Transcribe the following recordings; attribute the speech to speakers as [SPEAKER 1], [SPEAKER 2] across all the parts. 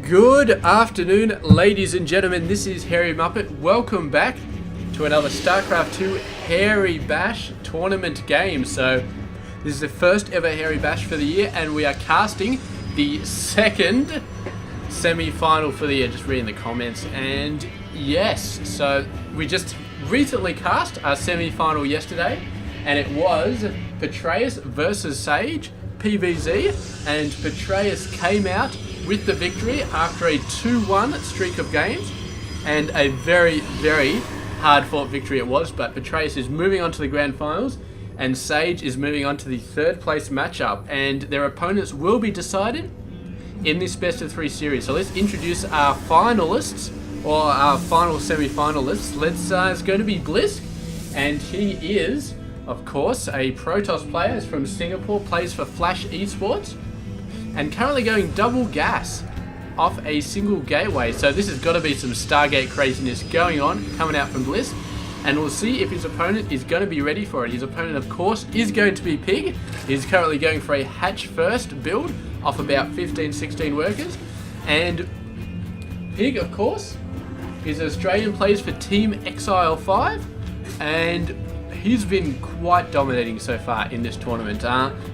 [SPEAKER 1] Good afternoon, ladies and gentlemen. This is Hairy Muppet. Welcome back to another Starcraft 2 Hairy Bash tournament game. So, this is the first ever Hairy Bash for the year, and we are casting the second semi-final for the year. Just reading the comments, and yes, so we just recently cast our semi-final yesterday, and it was Patreus versus Sage, PvZ, and Patreus came out with the victory after a 2-1 streak of games, and a very, very hard-fought victory it was. But Patreus is moving on to the grand finals, and Sage is moving on to the third place matchup, and their opponents will be decided in this best of 3 series. So let's introduce our finalists, or our final semi-finalists. It's going to be BlysK, and he is, of course, a Protoss player. He's from Singapore, plays for Flash Esports, and currently going double gas off a single gateway. So this has got to be some Stargate craziness going on, coming out from BlysK. And we'll see if his opponent is going to be ready for it. His opponent, of course, is going to be PiG. He's currently going for a hatch first build off about 15, 16 workers. And PiG, of course, is Australian, plays for Team Exile 5. And he's been quite dominating so far in this tournament.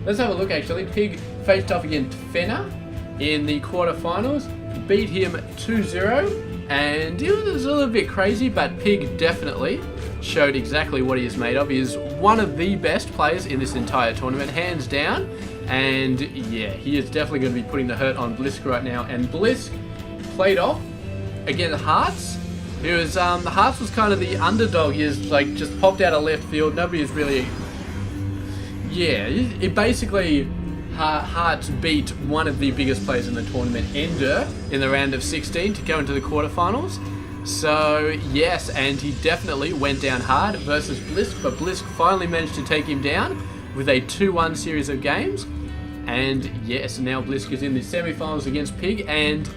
[SPEAKER 1] Let's have a look actually. PiG faced off against Fenner in the quarterfinals, beat him 2-0, and it was a little bit crazy, but PiG definitely showed exactly what he is made of. He is one of the best players in this entire tournament, hands down, and yeah, he is definitely going to be putting the hurt on BlysK right now. And BlysK played off against Hearts. It was, the Hearts was kind of the underdog. He is like just popped out of left field. Nobody is really, yeah, it basically, Hearts beat one of the biggest players in the tournament, Ender, in the round of 16 to go into the quarterfinals. So yes, and he definitely went down hard versus BlysK, but BlysK finally managed to take him down with a 2-1 series of games. And yes, now BlysK is in the semi-finals against PiG, and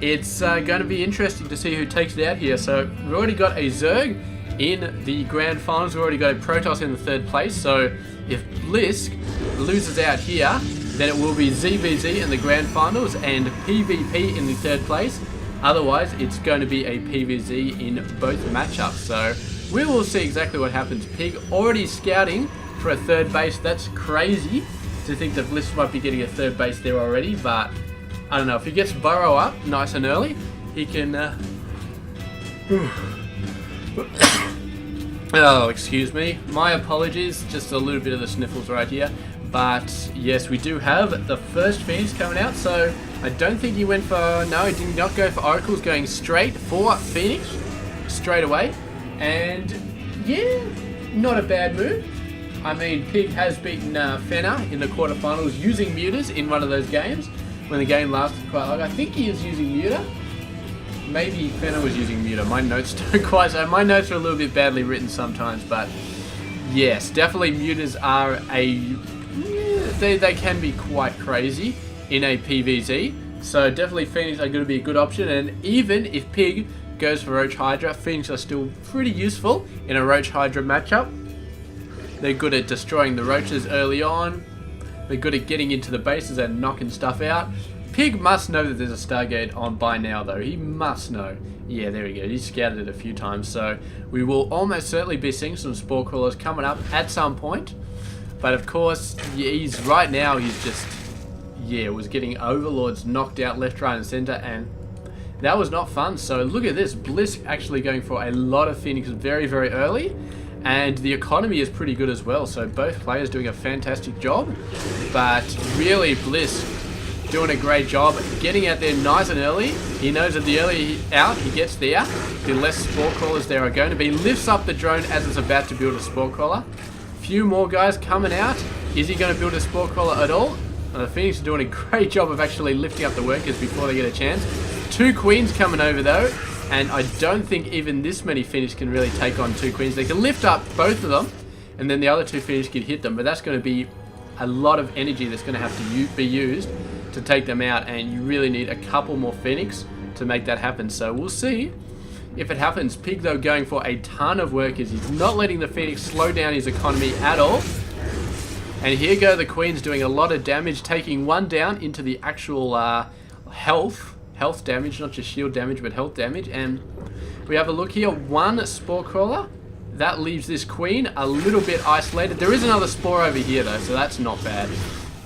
[SPEAKER 1] it's going to be interesting to see who takes it out here. So we've already got a Zerg in the grand finals. We've already got a Protoss in the third place. So if BlysK loses out here, then it will be ZVZ in the grand finals and PvP in the third place. Otherwise, it's going to be a PvZ in both matchups. So we will see exactly what happens. PiG already scouting for a third base. That's crazy to think that BlysK might be getting a third base there already, but I don't know. If he gets Burrow up nice and early, he can... Oh, excuse me. My apologies. Just a little bit of the sniffles right here. But yes, we do have the first Phoenix coming out. So I don't think he went for... No, he did not go for Oracles. Going straight for Phoenix straight away. And yeah, not a bad move. I mean, PiG has beaten Fenner in the quarterfinals using mutas in one of those games, when the game lasted quite long. I think he is using muta. Maybe Fenner was using muta. My notes don't quite so. My notes are a little bit badly written sometimes, but yes, definitely mutas are a... They can be quite crazy in a PvZ. So definitely Phoenix are going to be a good option. And even if PiG goes for Roach Hydra, Phoenix are still pretty useful in a Roach Hydra matchup. They're good at destroying the roaches early on. They're good at getting into the bases and knocking stuff out. PiG must know that there's a Stargate on by now, though. He must know. Yeah, there we go. He's scouted it a few times. So we will almost certainly be seeing some Spore Crawlers coming up at some point. But of course, yeah, he's just, yeah, was getting Overlords knocked out left, right, and center. And that was not fun. So look at this. BlysK actually going for a lot of Phoenix very, very early. And the economy is pretty good as well, so both players doing a fantastic job. But really, BlysK doing a great job, getting out there nice and early. He knows that the earlier out he gets there, the less Spore Crawlers there are going to be. Lifts up the drone as it's about to build a Spore Crawler. Few more guys coming out. Is he going to build a Spore Crawler at all? The Phoenix are doing a great job of actually lifting up the workers before they get a chance. 2 Queens coming over though. And I don't think even this many Phoenix can really take on 2 Queens. They can lift up both of them, and then the other 2 Phoenix can hit them. But that's going to be a lot of energy that's going to have to be used to take them out. And you really need a couple more Phoenix to make that happen. So we'll see if it happens. PiG, though, going for a ton of workers. He's not letting the Phoenix slow down his economy at all. And here go the Queens doing a lot of damage, taking one down into the actual health health damage, not just shield damage, but health damage. And we have a look here, one spore crawler. That leaves this queen a little bit isolated. There is another spore over here though, so that's not bad.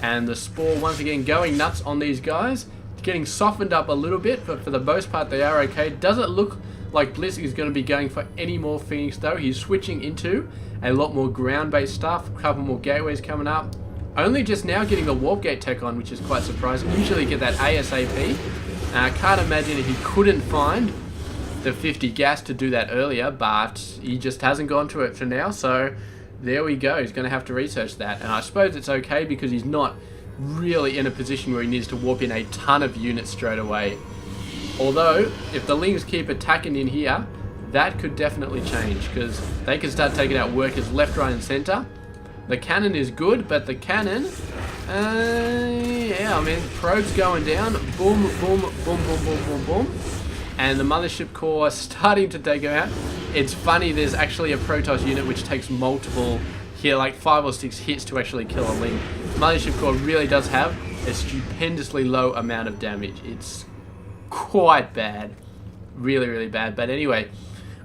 [SPEAKER 1] And the spore once again going nuts on these guys. It's getting softened up a little bit, but for the most part they are okay. Doesn't look like BlysK is going to be going for any more Phoenix though. He's switching into a lot more ground-based stuff. A couple more gateways coming up. Only just now getting the warp gate tech on, which is quite surprising. Usually get that ASAP. I can't imagine he couldn't find the 50 gas to do that earlier, but he just hasn't gone to it for now, so there we go. He's going to have to research that, and I suppose it's okay because he's not really in a position where he needs to warp in a ton of units straight away. Although, if the Lings keep attacking in here, that could definitely change, because they can start taking out workers left, right, and center. The cannon is good, but the cannon, yeah, I mean, probes going down, boom, boom, boom, boom, boom, boom, boom. And the mothership core starting to take him out. It's funny, there's actually a Protoss unit which takes multiple here, like 5 or 6 hits to actually kill a Ling. Mothership core really does have a stupendously low amount of damage. It's quite bad. Really, really bad. But anyway,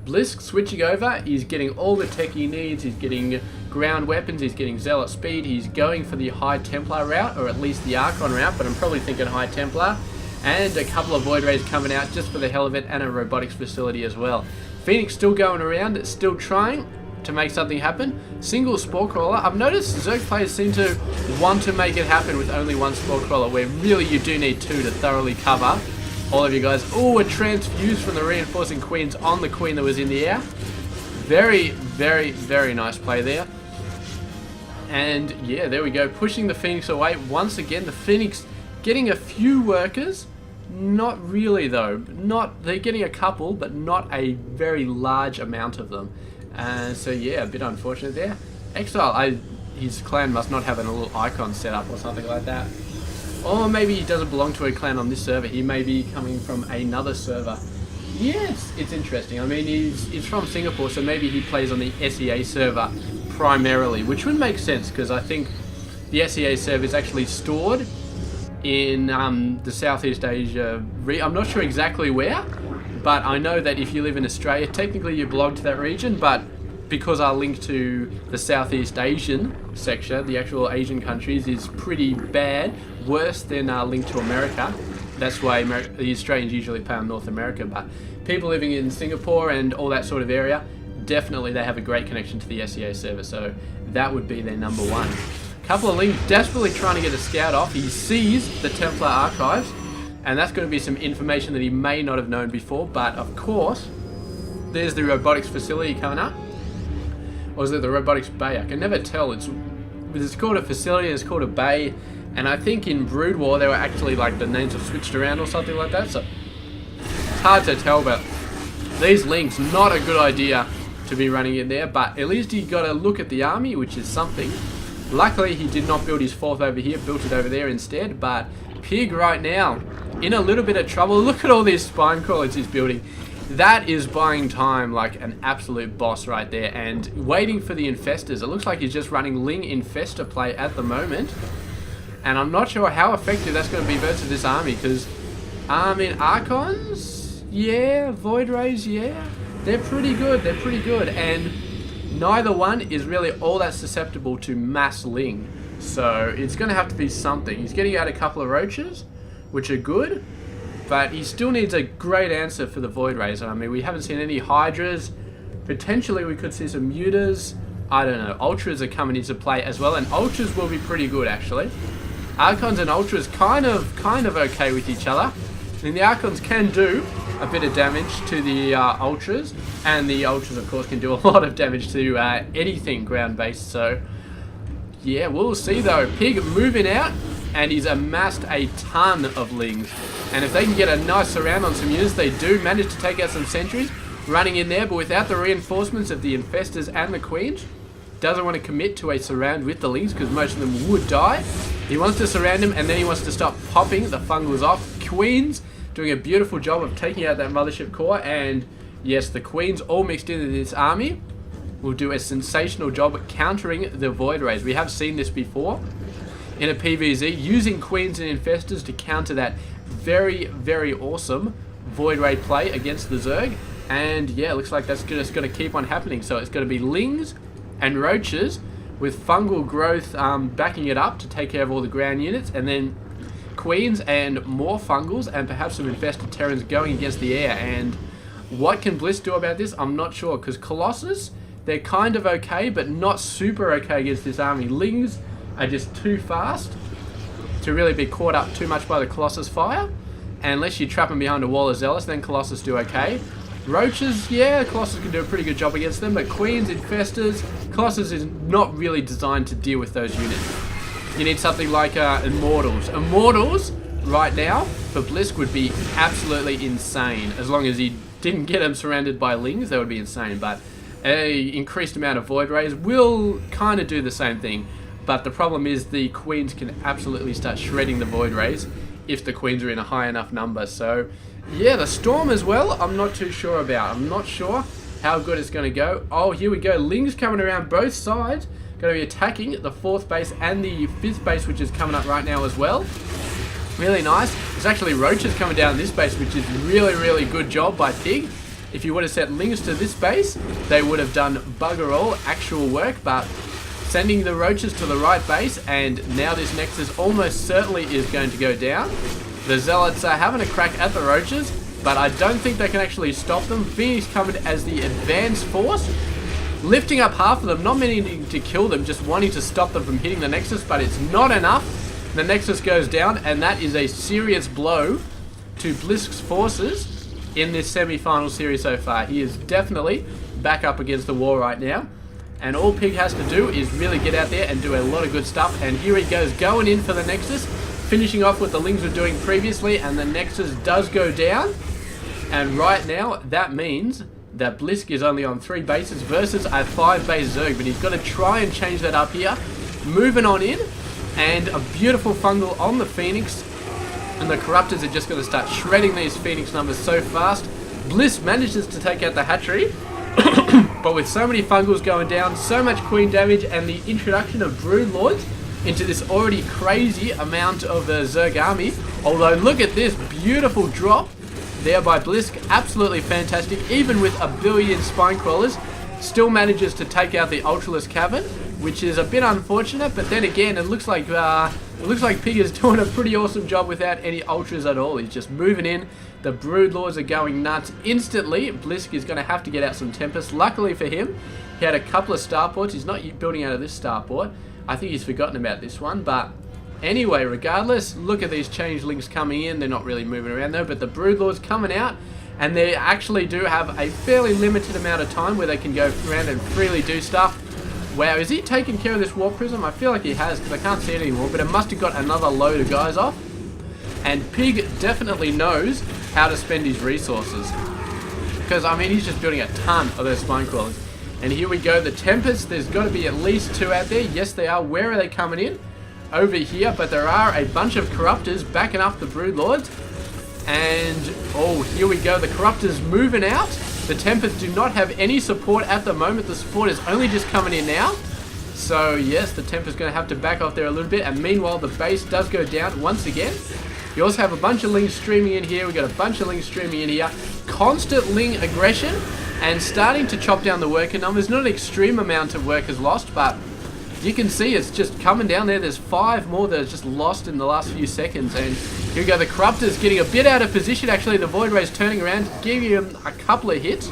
[SPEAKER 1] BlysK switching over. He's getting all the tech he needs. He's getting ground weapons. He's getting Zealot speed. He's going for the High Templar route, or at least the Archon route, but I'm probably thinking High Templar. And a couple of Void Rays coming out just for the hell of it, and a robotics facility as well. Phoenix still going around, still trying to make something happen. Single Spore Crawler. I've noticed Zerg players seem to want to make it happen with only one Spore Crawler, where really you do need 2 to thoroughly cover all of you guys. Oh, a transfuse from the reinforcing queens on the queen that was in the air. Very, very, very nice play there. And yeah, there we go. Pushing the Phoenix away. Once again, the Phoenix getting a few workers. Not really though. They're getting a couple, but not a very large amount of them. So yeah, a bit unfortunate there. Exile, his clan must not have a little icon set up or something like that. Or maybe he doesn't belong to a clan on this server. He may be coming from another server. Yes, it's interesting. I mean, he's from Singapore, so maybe he plays on the SEA server primarily, which would make sense because I think the SEA server is actually stored in the Southeast Asia. I'm not sure exactly where, but I know that if you live in Australia, technically you belong to that region, but because our link to the Southeast Asian section, the actual Asian countries, is pretty bad, worse than our link to America. That's why the Australians usually play on North America, but people living in Singapore and all that sort of area, definitely they have a great connection to the SEA server, so that would be their number one. Couple of Lings desperately trying to get a scout off. He sees the Templar archives, and that's going to be some information that he may not have known before, but of course, there's the robotics facility coming up. Or is it the robotics bay? I can never tell. It's called a facility, it's called a bay, and I think in Brood War they were actually like the names have switched around or something like that, so it's hard to tell, but these Lings, not a good idea to be running in there, but at least he got a look at the army, which is something. Luckily, he did not build his 4th over here, built it over there instead, but PiG right now, in a little bit of trouble. Look at all these spine crawlers he's building. That is buying time like an absolute boss right there, and waiting for the infestors. It looks like he's just running Ling infestor play at the moment, and I'm not sure how effective that's going to be versus this army, because, I mean, Archons, yeah, Void Rays, yeah, they're pretty good, and neither one is really all that susceptible to mass Ling, so it's going to have to be something. He's getting out a couple of roaches, which are good, but he still needs a great answer for the Void Rays. I mean, we haven't seen any Hydras. Potentially we could see some Mutas. I don't know. Ultras are coming into play as well, and Ultras will be pretty good actually. Archons and Ultras kind of okay with each other. I mean, the Archons can do a bit of damage to the Ultras, and the Ultras of course can do a lot of damage to anything ground based, so yeah, we'll see though. PiG moving out, and he's amassed a ton of Lings, and if they can get a nice surround on some units, they do manage to take out some sentries running in there, but without the reinforcements of the infestors and the queens. Doesn't want to commit to a surround with the Lings because most of them would die. He wants to surround him, and then he wants to stop popping the fungals off. Queens doing a beautiful job of taking out that mothership core, and yes, the queens all mixed into this army will do a sensational job at countering the Void Rays. We have seen this before in a PvZ, using queens and infestors to counter that very, very awesome Void Ray play against the Zerg. And yeah, it looks like that's just going to keep on happening. So it's going to be Lings and Roaches with fungal growth backing it up to take care of all the ground units. And then Queens and more fungals and perhaps some infested Terrans going against the air. And what can BlysK do about this? I'm not sure, because Colossus, they're kind of okay, but not super okay against this army. Lings are just too fast to really be caught up too much by the Colossus fire. And unless you trap them behind a wall of Zealous, then Colossus do okay. Roaches, yeah, Colossus can do a pretty good job against them, but Queens, Infestors, Colossus is not really designed to deal with those units. You need something like Immortals. Immortals, right now, for BlysK would be absolutely insane. As long as he didn't get them surrounded by Lings, that would be insane. But an increased amount of Void Rays will kind of do the same thing. But the problem is the Queens can absolutely start shredding the Void Rays if the Queens are in a high enough number. So, yeah, the Storm as well, I'm not too sure about. I'm not sure how good it's going to go. Oh, here we go. Lings coming around both sides. Going to be attacking the 4th base and the 5th base, which is coming up right now as well. Really nice. There's actually Roaches coming down this base, which is really, really good job by PiG. If you would have sent Lings to this base, they would have done bugger all actual work, but sending the Roaches to the right base, and now this Nexus almost certainly is going to go down. The Zealots are having a crack at the Roaches, but I don't think they can actually stop them. Phoenix covered as the advanced force, lifting up half of them, not meaning to kill them, just wanting to stop them from hitting the Nexus, but it's not enough. The Nexus goes down, and that is a serious blow to BlysK's forces in this semi-final series so far. He is definitely back up against the wall right now, and all PiG has to do is really get out there and do a lot of good stuff. And here he goes, going in for the Nexus, finishing off what the Lings were doing previously, and the Nexus does go down. And right now, that means that BlysK is only on 3 bases versus a 5-base Zerg, but he's got to try and change that up here. Moving on in, and a beautiful fungal on the Phoenix, and the Corruptors are just going to start shredding these Phoenix numbers so fast. BlysK manages to take out the hatchery, but with so many fungals going down, so much Queen damage, and the introduction of Broodlords into this already crazy amount of the Zerg army. Although, look at this beautiful drop there by BlysK, absolutely fantastic. Even with a billion spine crawlers, still manages to take out the Ultralisk Cavern, which is a bit unfortunate. But then again, it looks like PiG is doing a pretty awesome job without any Ultras at all. He's just moving in. The Broodlords are going nuts instantly. BlysK is going to have to get out some Tempest. Luckily for him, he had a couple of starports. He's not building out of this starport. I think he's forgotten about this one, but anyway, regardless, look at these changelings coming in. They're not really moving around though, but the Broodlords coming out, and they actually do have a fairly limited amount of time where they can go around and freely do stuff. Wow, is he taking care of this Warp Prism? I feel like he has, because I can't see it anymore, but it must have got another load of guys off. And PiG definitely knows how to spend his resources, because, I mean, he's just building a ton of those spine crawlers. And here we go, the Tempest, there's got to be at least 2 out there. Yes, they are. Where are they coming in? Over here, but there are a bunch of Corruptors backing up the Broodlords. And, oh, here we go, the Corruptors moving out. The Tempest do not have any support at the moment. The support is only just coming in now. So, yes, the Tempest is going to have to back off there a little bit. And meanwhile, the base does go down once again. You also have a bunch of Lings streaming in here. We've got a bunch of Lings streaming in here. Constant Ling aggression and starting to chop down the worker numbers. Not an extreme amount of workers lost, but you can see it's just coming down there. There's 5 more that are just lost in the last few seconds. And here we go, the Corruptors getting a bit out of position. Actually, the Void Ray's turning around, giving him a couple of hits.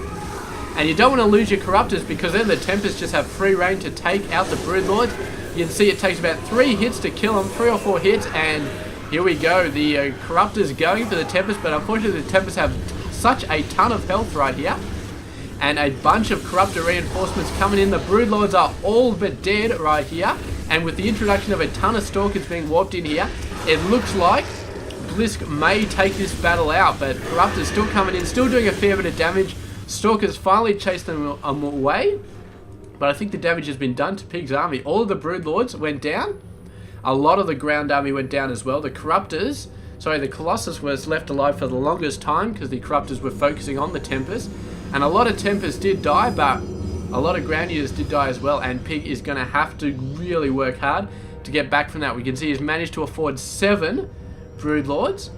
[SPEAKER 1] And you don't want to lose your Corruptors, because then the Tempests just have free reign to take out the Broodlords. You can see it takes about 3 hits to kill them, 3 or 4 hits. And here we go, the Corruptors going for the Tempest, but unfortunately the Tempests have such a ton of health right here. And a bunch of Corruptor reinforcements coming in. The Broodlords are all but dead right here. And with the introduction of a ton of Stalkers being warped in here, it looks like BlysK may take this battle out. But Corruptors still coming in, still doing a fair bit of damage. Stalkers finally chased them away. But I think the damage has been done to PiG's army. All of the Broodlords went down. A lot of the ground army went down as well. The Corruptors, sorry, the Colossus was left alive for the longest time because the Corruptors were focusing on the Tempest. And a lot of Tempests did die, but a lot of ground units did die as well, and PiG is going to have to really work hard to get back from that. We can see he's managed to afford 7 Broodlords,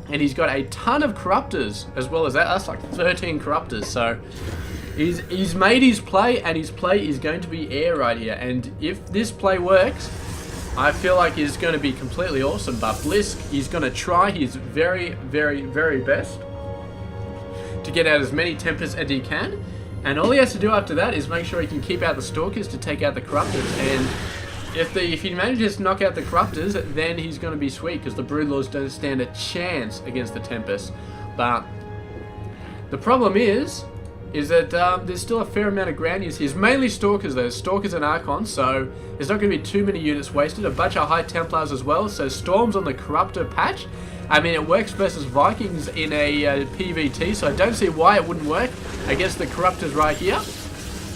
[SPEAKER 1] And he's got a ton of corruptors as well as that. That's like 13 corruptors. So he's made his play, and his play is going to be air right here. And if this play works, I feel like it's going to be completely awesome. But BlysK is going to try his very, very, very best to get out as many tempers as he can. And all he has to do after that is make sure he can keep out the Stalkers to take out the corruptors. And if he manages to knock out the corruptors, then he's going to be sweet, because the Broodlords don't stand a chance against the Tempest. But the problem is that there's still a fair amount of ground use here. It's mainly Stalkers though, Stalkers and Archons, so there's not going to be too many units wasted. A bunch of High Templars as well, so Storms on the Corruptor patch. I mean, it works versus Vikings in a PvT, so I don't see why it wouldn't work against the Corruptors right here.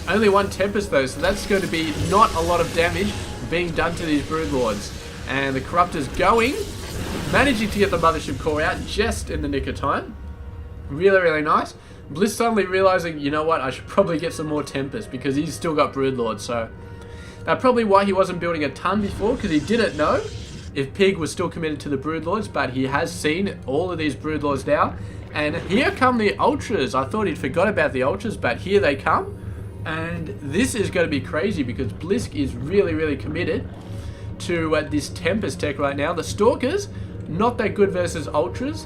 [SPEAKER 1] Only one Tempest though, so that's going to be not a lot of damage being done to these Broodlords. And the Corruptors managing to get the Mothership Core out just in the nick of time. Really, really nice. BlysK suddenly realizing, you know what, I should probably get some more Tempest, because he's still got Broodlords. So that's probably why he wasn't building a ton before, because he didn't know if PiG was still committed to the Broodlords, but he has seen all of these Broodlords now. And here come the Ultras. I thought he'd forgot about the Ultras, but here they come. And this is going to be crazy, because BlysK is really, really committed to this Tempest tech right now. The Stalkers, not that good versus Ultras.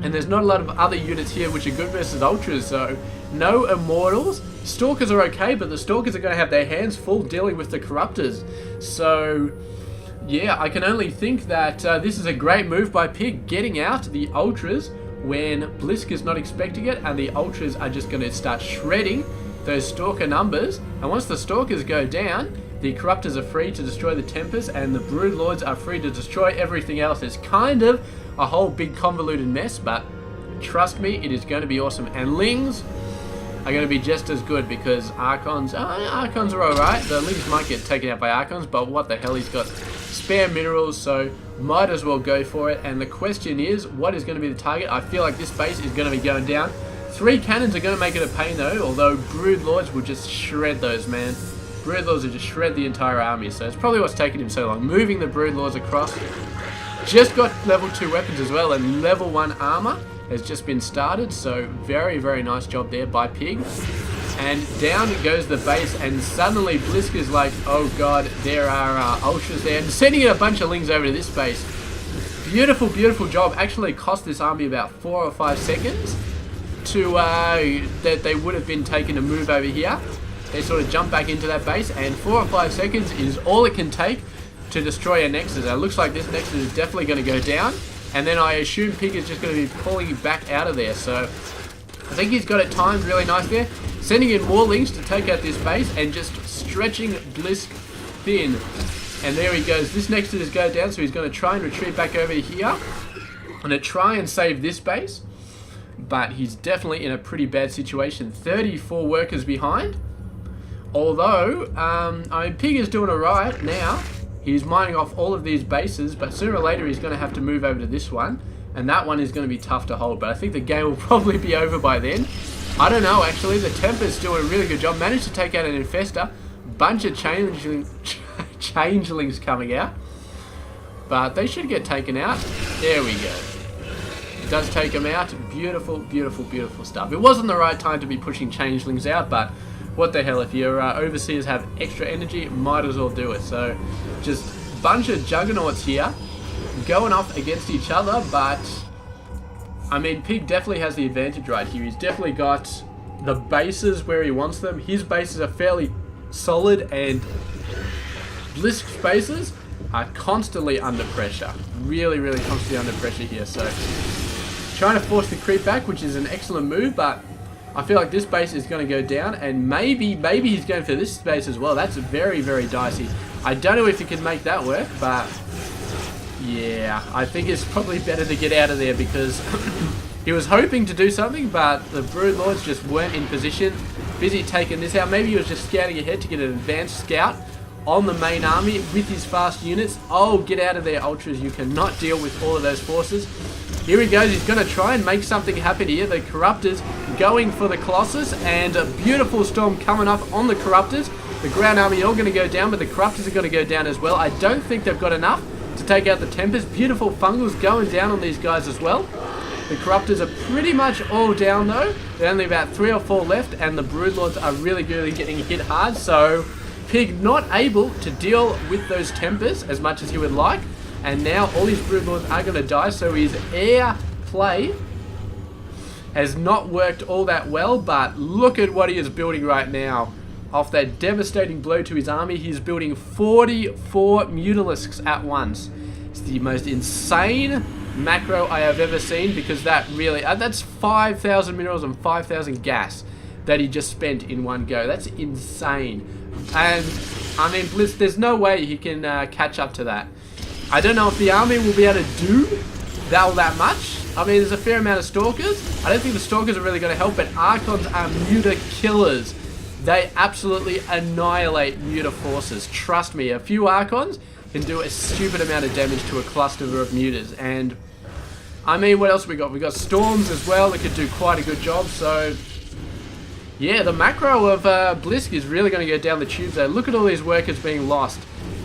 [SPEAKER 1] And there's not a lot of other units here which are good versus Ultras, so no Immortals. Stalkers are okay, but the Stalkers are going to have their hands full dealing with the Corruptors. So yeah, I can only think that this is a great move by PiG, getting out the Ultras when BlysK is not expecting it, and the Ultras are just going to start shredding those Stalker numbers. And once the Stalkers go down, the Corruptors are free to destroy the Tempest, and the Broodlords are free to destroy everything else. It's kind of a whole big convoluted mess, but trust me, it is going to be awesome. And Lings are going to be just as good, because Archons are alright. The Lings might get taken out by Archons, but what the hell, he's got spare minerals, so might as well go for it. And the question is, what is going to be the target? I feel like this base is going to be going down. 3 cannons are going to make it a pain though, although Broodlords will just shred those, man. Broodlords will just shred the entire army, so it's probably what's taking him so long. Moving the Broodlords across. Just got level 2 weapons as well, and level 1 armor has just been started, so very, very nice job there by PiG. And down goes the base, and suddenly BlysK is like, oh god, there are Ultras there, and sending a bunch of Lings over to this base. Beautiful, beautiful job. Actually cost this army about 4 or 5 seconds to that they would have been taken to move over here. They sort of jump back into that base, and 4 or 5 seconds is all it can take to destroy a Nexus. And it looks like this Nexus is definitely going to go down, and then I assume PiG is just going to be pulling you back out of there. So I think he's got it timed really nice there, sending in more Lings to take out this base and just stretching BlysK thin. And there he goes. This Nexus is going down, so he's going to try and retreat back over here and to try and save this base. But he's definitely in a pretty bad situation. 34 workers behind. Although, I mean, PiG is doing alright now. He's mining off all of these bases, but sooner or later he's going to have to move over to this one. And that one is going to be tough to hold, but I think the game will probably be over by then. I don't know, actually. The Tempest's doing a really good job. Managed to take out an Infestor. Bunch of changelings coming out. But they should get taken out. There we go. It does take them out. Beautiful, beautiful, beautiful stuff. It wasn't the right time to be pushing changelings out, but what the hell, if your overseers have extra energy, might as well do it. So just a bunch of juggernauts here going off against each other, but I mean, PiG definitely has the advantage right here. He's definitely got the bases where he wants them. His bases are fairly solid, and BlysK's bases are constantly under pressure. Really, really constantly under pressure here. So trying to force the creep back, which is an excellent move, but I feel like this base is going to go down, and maybe he's going for this base as well. That's very, very dicey. I don't know if he can make that work, but yeah, I think it's probably better to get out of there, because he was hoping to do something, but the Broodlords just weren't in position. Busy taking this out. Maybe he was just scouting ahead to get an advanced scout on the main army with his fast units. Oh, get out of there, Ultras. You cannot deal with all of those forces. Here he goes. He's going to try and make something happen here. The Corruptors going for the Colossus, and a beautiful storm coming up on the Corruptors. The ground army all going to go down, but the Corruptors are going to go down as well. I don't think they've got enough to take out the Tempest. Beautiful Fungals going down on these guys as well. The Corruptors are pretty much all down though. There are only about 3 or 4 left, and the Broodlords are really good at getting hit hard. So Pig not able to deal with those Tempests as much as he would like. And now all his Broodlords are going to die, so his air play has not worked all that well. But look at what he is building right now. Off that devastating blow to his army, he's building 44 Mutalisks at once. It's the most insane macro I have ever seen, because that really, that's 5,000 minerals and 5,000 gas that he just spent in one go. That's insane. And I mean, BlysK, there's no way he can catch up to that. I don't know if the army will be able to do that much. I mean, there's a fair amount of Stalkers. I don't think the Stalkers are really going to help, but Archons are Muta killers. They absolutely annihilate Muta forces. Trust me, a few Archons can do a stupid amount of damage to a cluster of Mutas. And I mean, what else we got? We got Storms as well that could do quite a good job. So yeah, the macro of BlysK is really going to go down the tubes there. Look at all these workers being lost.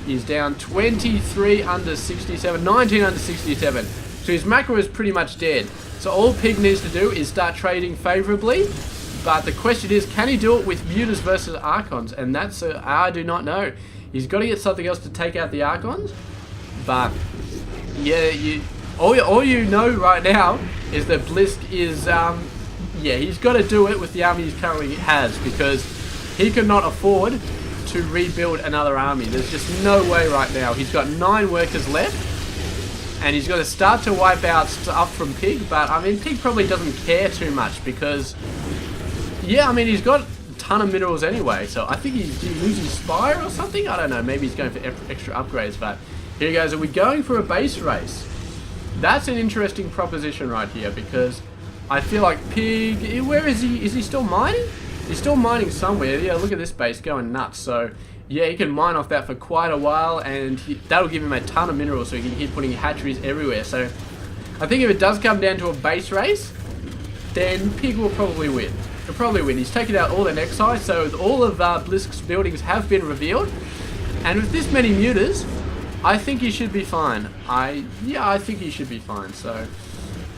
[SPEAKER 1] He's down 23 under 67, 19 under 67. So his macro is pretty much dead. So all Pig needs to do is start trading favorably. But the question is, can he do it with Mutas versus Archons? And that's, I do not know. He's got to get something else to take out the Archons. But yeah, all you know right now is that BlysK is, yeah, he's got to do it with the army he currently has, because he could not afford to rebuild another army. There's just no way right now. He's got 9 workers left, and he's got to start to wipe out stuff from Pig. But I mean, Pig probably doesn't care too much, because yeah, I mean, he's got a ton of minerals anyway. So I think he's losing Spire or something. I don't know. Maybe he's going for extra upgrades. But here he goes. Are we going for a base race? That's an interesting proposition right here, because I feel like Pig, where is he? Is he still mining? He's still mining somewhere. Yeah, look at this base going nuts. So yeah, he can mine off that for quite a while, and that'll give him a ton of minerals, so he can keep putting hatcheries everywhere. So I think if it does come down to a base race, then Pig will probably win. He'll probably win. He's taken out all the Nexi, so all of BlysK's buildings have been revealed. And with this many Mutas, I think he should be fine. I think he should be fine. So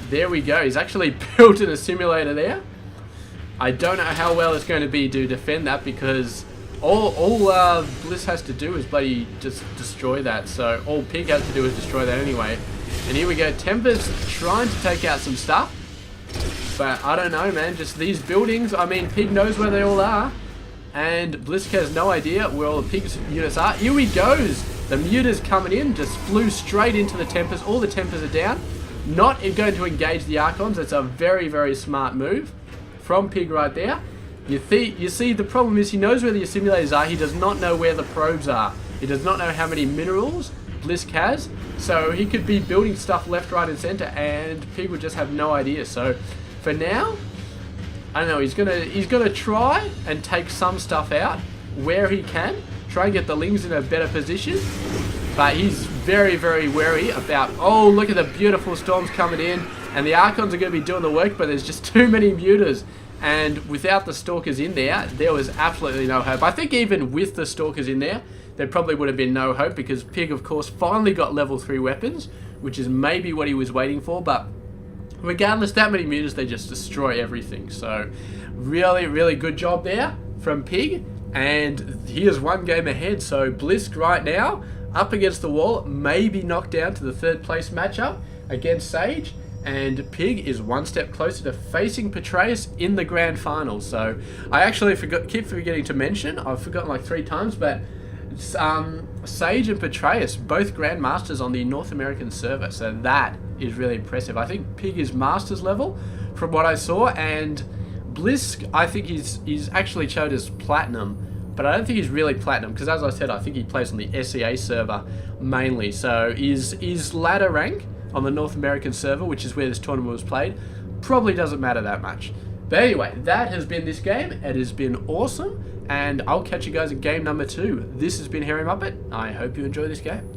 [SPEAKER 1] there we go. He's actually built in a simulator there. I don't know how well it's going to be to defend that, because all BlysK has to do is bloody just destroy that. So all Pig has to do is destroy that anyway. And here we go. Tempest trying to take out some stuff. But I don't know, man. Just these buildings. I mean, Pig knows where they all are, and BlysK has no idea where all the Pig's units are. Here he goes. The Mutas coming in, just flew straight into the Tempest. All the Tempests are down. Not going to engage the Archons. It's a very, very smart move from Pig right there. You see, the problem is he knows where the simulators are. He does not know where the probes are. He does not know how many minerals BlysK has. So he could be building stuff left, right, and center, and Pig would just have no idea. So for now, I don't know, he's gonna try and take some stuff out where he can, try and get the Lings in a better position, but he's very, very wary about, oh, look at the beautiful Storms coming in, and the Archons are going to be doing the work, but there's just too many Mutas, and without the Stalkers in there was absolutely no hope. I think even with the Stalkers in there probably would have been no hope, because Pig, of course, finally got level 3 weapons, which is maybe what he was waiting for, but regardless, that many Mutas, they just destroy everything. So really, really good job there from Pig. And here's one game ahead. So BlysK right now, up against the wall, maybe knocked down to the 3rd place matchup against Sage. And Pig is one step closer to facing Patreus in the grand final. So I actually keep forgetting to mention, I've forgotten like 3 times, but Sage and Patreus, both Grandmasters on the North American server, so that is really impressive. I think Pig is Masters level from what I saw, and BlysK, I think he's actually showed as Platinum, but I don't think he's really Platinum, because as I said, I think he plays on the SEA server mainly. So is ladder rank on the North American server, which is where this tournament was played, probably doesn't matter that much. But anyway, that has been this game. It has been awesome, and I'll catch you guys in game number 2. This has been Hairy Muppet. I hope you enjoy this game.